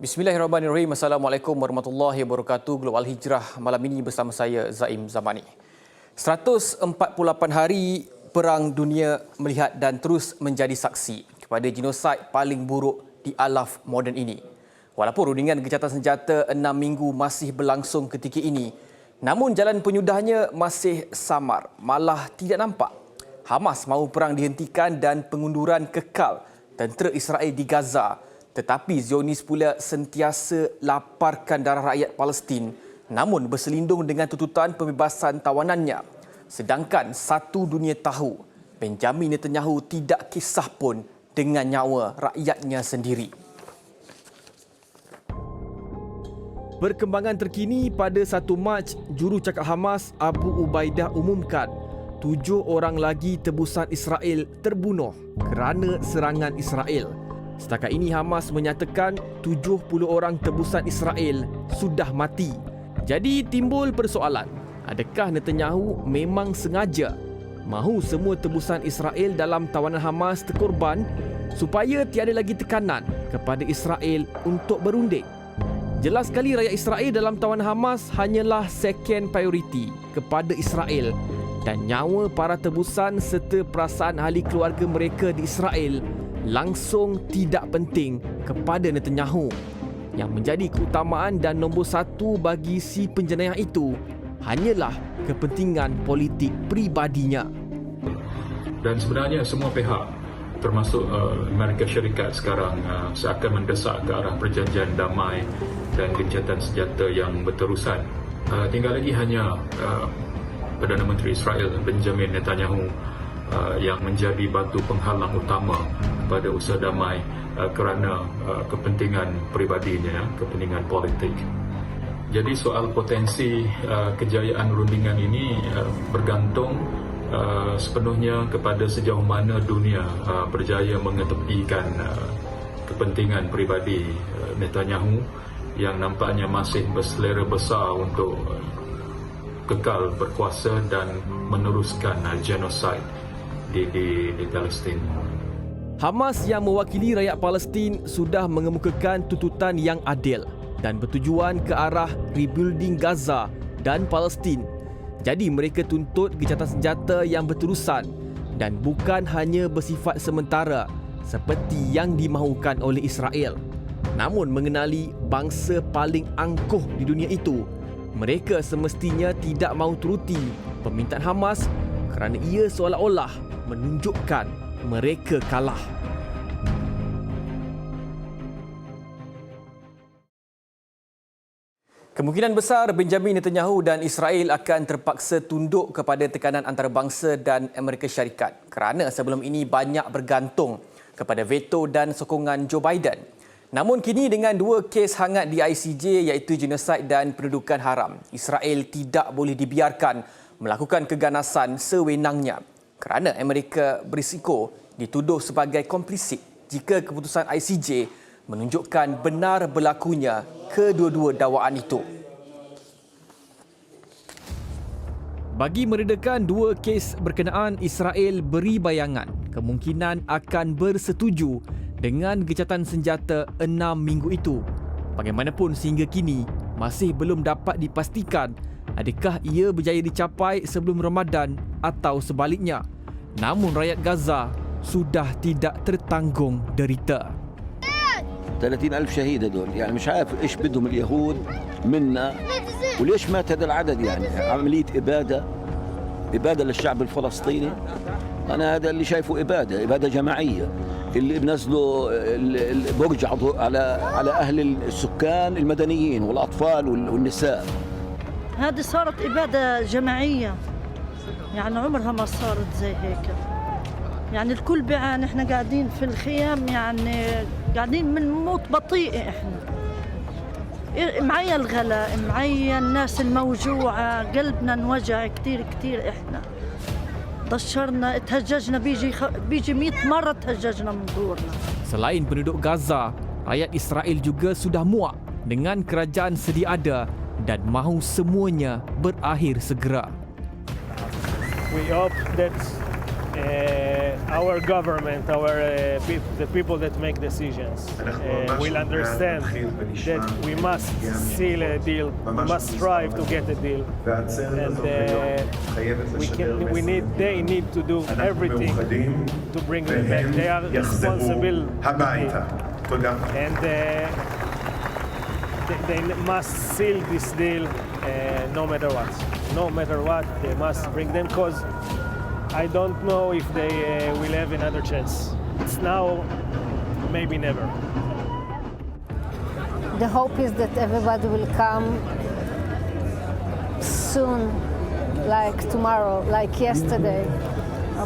Bismillahirrahmanirrahim. Assalamualaikum warahmatullahi wabarakatuh. Global Hijrah malam ini bersama saya Zaim Zamani. 148 hari Perang Dunia melihat dan terus menjadi saksi kepada genosid paling buruk di alaf moden ini. Walaupun rundingan gencatan senjata 6 minggu masih berlangsung ketika ini, namun jalan penyudahnya masih samar, malah tidak nampak. Hamas mahu perang dihentikan dan pengunduran kekal tentera Israel di Gaza. Tetapi Zionis pula sentiasa laparkan darah rakyat Palestin, namun berselindung dengan tuntutan pembebasan tawanannya. Sedangkan satu dunia tahu, Benjamin Netanyahu tidak kisah pun dengan nyawa rakyatnya sendiri. Perkembangan terkini pada 1 Mac, jurucakap Hamas Abu Ubaidah umumkan 7 orang lagi tebusan Israel terbunuh kerana serangan Israel. Setakat ini Hamas menyatakan 70 orang tebusan Israel sudah mati. Jadi timbul persoalan, adakah Netanyahu memang sengaja mahu semua tebusan Israel dalam tawanan Hamas terkorban supaya tiada lagi tekanan kepada Israel untuk berunding? Jelas sekali rakyat Israel dalam tawanan Hamas hanyalah second priority kepada Israel, dan nyawa para tebusan serta perasaan ahli keluarga mereka di Israel langsung tidak penting kepada Netanyahu. Yang menjadi keutamaan dan nombor 1 bagi si penjenayah itu hanyalah kepentingan politik pribadinya. Dan sebenarnya semua pihak termasuk Amerika Syarikat sekarang seakan mendesak ke arah perjanjian damai dan gencatan senjata yang berterusan. Tinggal lagi hanya Perdana Menteri Israel Benjamin Netanyahu yang menjadi batu penghalang utama kepada usaha damai kerana kepentingan peribadinya, kepentingan politik. Jadi soal potensi kejayaan rundingan ini bergantung sepenuhnya kepada sejauh mana dunia berjaya mengetepikan kepentingan peribadi Netanyahu yang nampaknya masih berselera besar untuk kekal berkuasa dan meneruskan genosid di Palestin. Hamas yang mewakili rakyat Palestin sudah mengemukakan tuntutan yang adil dan bertujuan ke arah rebuilding Gaza dan Palestin. Jadi mereka tuntut gencatan senjata yang berterusan dan bukan hanya bersifat sementara seperti yang dimahukan oleh Israel. Namun mengenali bangsa paling angkuh di dunia itu, mereka semestinya tidak mahu turuti permintaan Hamas kerana ia seolah-olah menunjukkan mereka kalah. Kemungkinan besar Benjamin Netanyahu dan Israel akan terpaksa tunduk kepada tekanan antarabangsa dan Amerika Syarikat kerana sebelum ini banyak bergantung kepada veto dan sokongan Joe Biden. Namun kini dengan 2 kes hangat di ICJ iaitu genosid dan pendudukan haram, Israel tidak boleh dibiarkan melakukan keganasan sewenangnya kerana Amerika berisiko dituduh sebagai komplisit jika keputusan ICJ menunjukkan benar berlakunya kedua-dua dakwaan itu. Bagi meredakan 2 kes berkenaan, Israel beri bayangan kemungkinan akan bersetuju dengan gencatan senjata 6 minggu itu. Bagaimanapun sehingga kini masih belum dapat dipastikan adakah ia berjaya dicapai sebelum Ramadan atau sebaliknya. Namun rakyat Gaza sudah tidak tertanggung derita. 30,000 شهيد هذول، يعني مش عارف ايش بدهم اليهود منا وليش مات هذا العدد. يعني عمليه اباده للشعب الفلسطيني. انا هذا اللي شايفه اباده جماعيه، اللي بنزلوا البرج على اهل السكان المدنيين والاطفال والنساء. هذه صارت اباده جماعيه، يعني عمرها ما صارت زي هيك. يعني الكل بيعاني، احنا قاعدين في الخيام، يعني قاعدين من موت بطيء. احنا معي الغلاء، معي الناس الموجوعة، قلبنا انوجع كثير. احنا ضشرنا، تهججنا، بيجي 100 مرة تهججنا من دورنا. Selain penduduk Gaza, rakyat Israel juga sudah muak dengan kerajaan sedia ada dan mahu semuanya berakhir segera. We hope that our government, the people that make decisions, will understand that we must seal a deal, we must strive to get a deal, and they need to do everything to bring them back. They are responsible, and they must seal this deal no matter what. No matter what, they must bring them, because I don't know if they will have another chance. It's now, maybe never. The hope is that everybody will come soon, like tomorrow, like yesterday.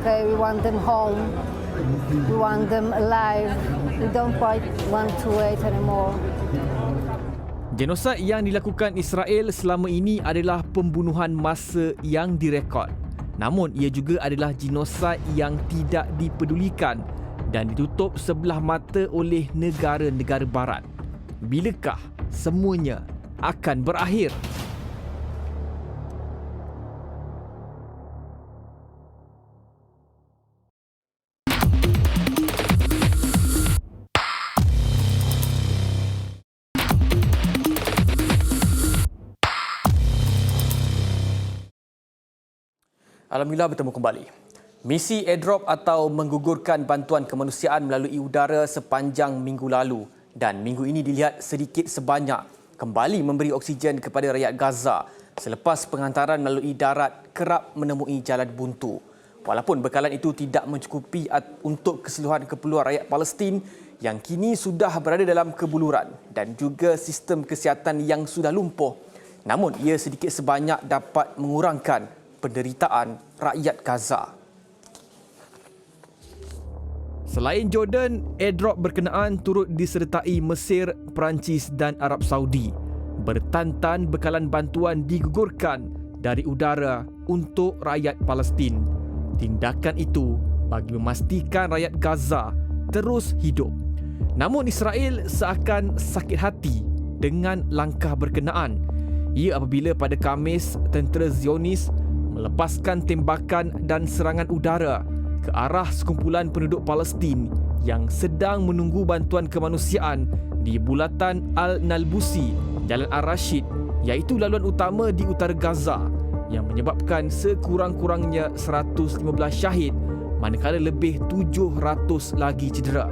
Okay, we want them home. We want them alive. We don't quite want to wait anymore. Genosid yang dilakukan Israel selama ini adalah pembunuhan massa yang direkod. Namun ia juga adalah genosid yang tidak dipedulikan dan ditutup sebelah mata oleh negara-negara barat. Bilakah semuanya akan berakhir? Alhamdulillah bertemu kembali. Misi airdrop atau menggugurkan bantuan kemanusiaan melalui udara sepanjang minggu lalu dan minggu ini dilihat sedikit sebanyak kembali memberi oksigen kepada rakyat Gaza selepas penghantaran melalui darat kerap menemui jalan buntu. Walaupun bekalan itu tidak mencukupi untuk keseluruhan keperluan rakyat Palestin yang kini sudah berada dalam kebuluran dan juga sistem kesihatan yang sudah lumpuh, namun ia sedikit sebanyak dapat mengurangkan penderitaan rakyat Gaza. Selain Jordan, airdrop berkenaan turut disertai Mesir, Perancis dan Arab Saudi. Bertantan bekalan bantuan digugurkan dari udara untuk rakyat Palestin. Tindakan itu bagi memastikan rakyat Gaza terus hidup. Namun Israel seakan sakit hati dengan langkah berkenaan. Ia apabila pada Khamis tentera Zionis melepaskan tembakan dan serangan udara ke arah sekumpulan penduduk Palestin yang sedang menunggu bantuan kemanusiaan di bulatan Al-Nalbusi, Jalan Ar-Rashid, iaitu laluan utama di utara Gaza yang menyebabkan sekurang-kurangnya 115 syahid manakala lebih 700 lagi cedera.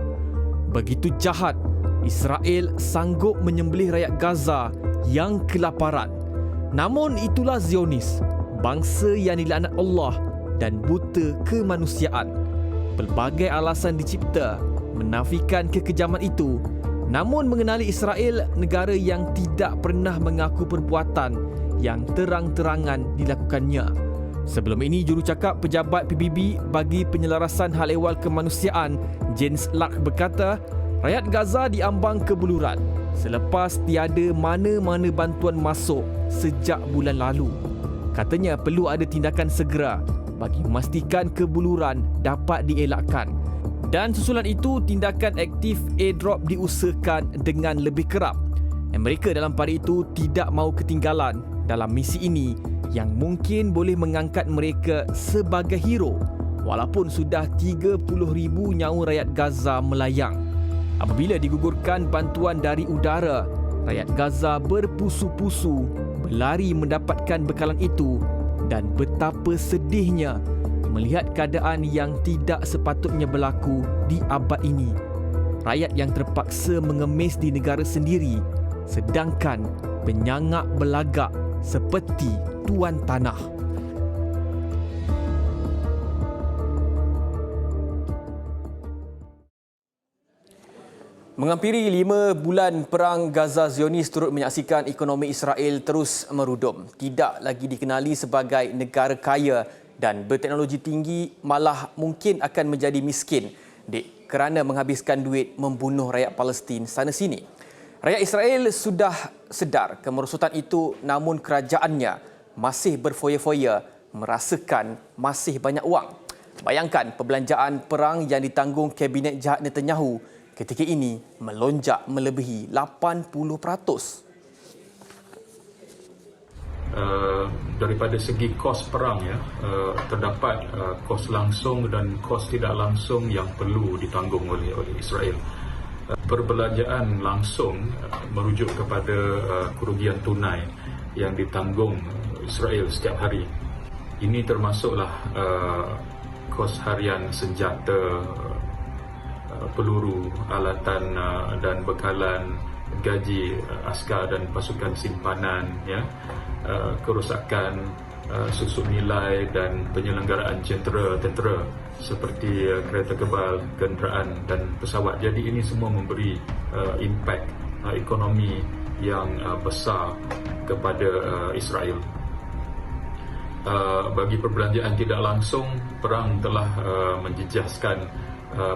Begitu jahat Israel sanggup menyembelih rakyat Gaza yang kelaparan. Namun itulah Zionis, bangsa yang dilaknat Allah dan buta kemanusiaan. Pelbagai alasan dicipta menafikan kekejaman itu, namun mengenali Israel, negara yang tidak pernah mengaku perbuatan yang terang-terangan dilakukannya. Sebelum ini, jurucakap pejabat PBB bagi penyelarasan hal ehwal kemanusiaan, Jens Lark berkata, rakyat Gaza diambang kebuluran selepas tiada mana-mana bantuan masuk sejak bulan lalu. Katanya perlu ada tindakan segera bagi memastikan kebuluran dapat dielakkan. Dan susulan itu, tindakan aktif airdrop diusahakan dengan lebih kerap. Mereka dalam pada itu tidak mahu ketinggalan dalam misi ini yang mungkin boleh mengangkat mereka sebagai hero walaupun sudah 30,000 nyawa rakyat Gaza melayang. Apabila digugurkan bantuan dari udara, rakyat Gaza berpusu-pusu berlari mendapatkan bekalan itu dan betapa sedihnya melihat keadaan yang tidak sepatutnya berlaku di abad ini. Rakyat yang terpaksa mengemis di negara sendiri sedangkan penyangak belagak seperti tuan tanah. Menghampiri 5 bulan perang, Gaza, Zionis turut menyaksikan ekonomi Israel terus merudum. Tidak lagi dikenali sebagai negara kaya dan berteknologi tinggi, malah mungkin akan menjadi miskin kerana menghabiskan duit membunuh rakyat Palestin sana sini. Rakyat Israel sudah sedar kemerosotan itu, namun kerajaannya masih berfoya-foya merasakan masih banyak wang. Bayangkan perbelanjaan perang yang ditanggung Kabinet Jahat Netanyahu ketika ini melonjak melebihi 80%. daripada segi kos perang ya, terdapat kos langsung dan kos tidak langsung yang perlu ditanggung oleh Israel. Perbelanjaan langsung merujuk kepada kerugian tunai yang ditanggung Israel setiap hari. Ini termasuklah kos harian senjata, peluru, alatan dan bekalan, gaji askar dan pasukan simpanan, ya, kerosakan, susuk nilai dan penyelenggaraan tentera seperti kereta kebal, kenderaan dan pesawat. Jadi ini semua memberi impak ekonomi yang besar kepada Israel. Bagi perbelanjaan tidak langsung, perang telah menjejaskan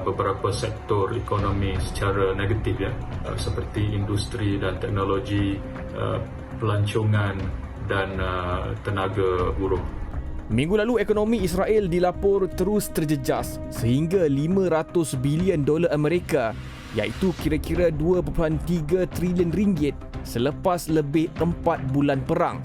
beberapa sektor ekonomi secara negatif ya, seperti industri dan teknologi, pelancongan dan tenaga buruh. Minggu lalu ekonomi Israel dilapor terus terjejas sehingga 500 bilion dolar Amerika, iaitu kira-kira 2.3 trilion ringgit selepas lebih 4 bulan perang.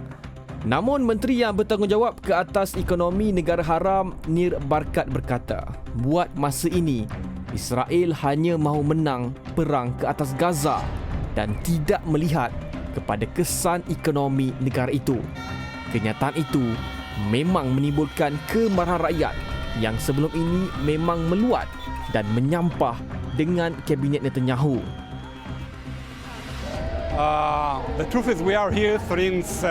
Namun Menteri yang bertanggungjawab ke atas ekonomi negara haram Nir Barkat berkata, buat masa ini Israel hanya mahu menang perang ke atas Gaza dan tidak melihat kepada kesan ekonomi negara itu. Kenyataan itu memang menimbulkan kemarahan rakyat yang sebelum ini memang meluat dan menyampah dengan Kabinet Netanyahu. The truth is we are here since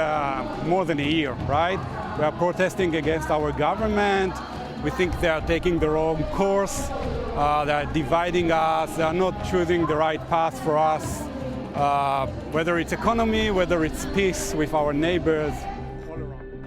more than a year, right? We are protesting against our government. We think they are taking the wrong course. They are dividing us. They are not choosing the right path for us. Whether it's economy, whether it's peace with our neighbors.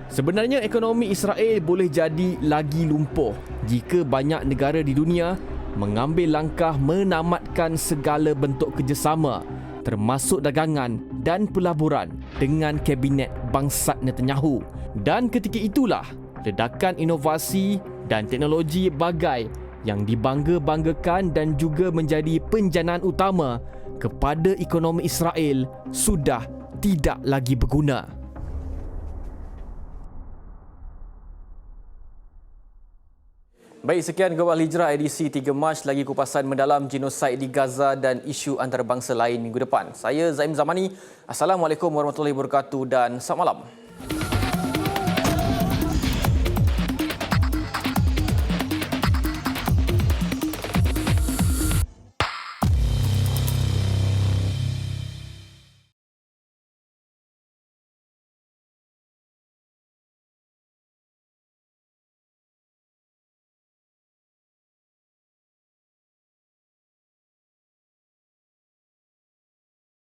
Sebenarnya ekonomi Israel boleh jadi lagi lumpuh jika banyak negara di dunia mengambil langkah menamatkan segala bentuk kerjasama termasuk dagangan dan pelaburan dengan Kabinet Bangsat Netanyahu. Dan ketika itulah ledakan inovasi dan teknologi bagai yang dibangga-banggakan dan juga menjadi penjanaan utama kepada ekonomi Israel sudah tidak lagi berguna. Baik, sekian Gawal Hijrah edisi 3 Mac. Lagi kupasan mendalam genosid di Gaza dan isu antarabangsa lain minggu depan. Saya Zaim Zamani. Assalamualaikum warahmatullahi wabarakatuh dan selamat malam.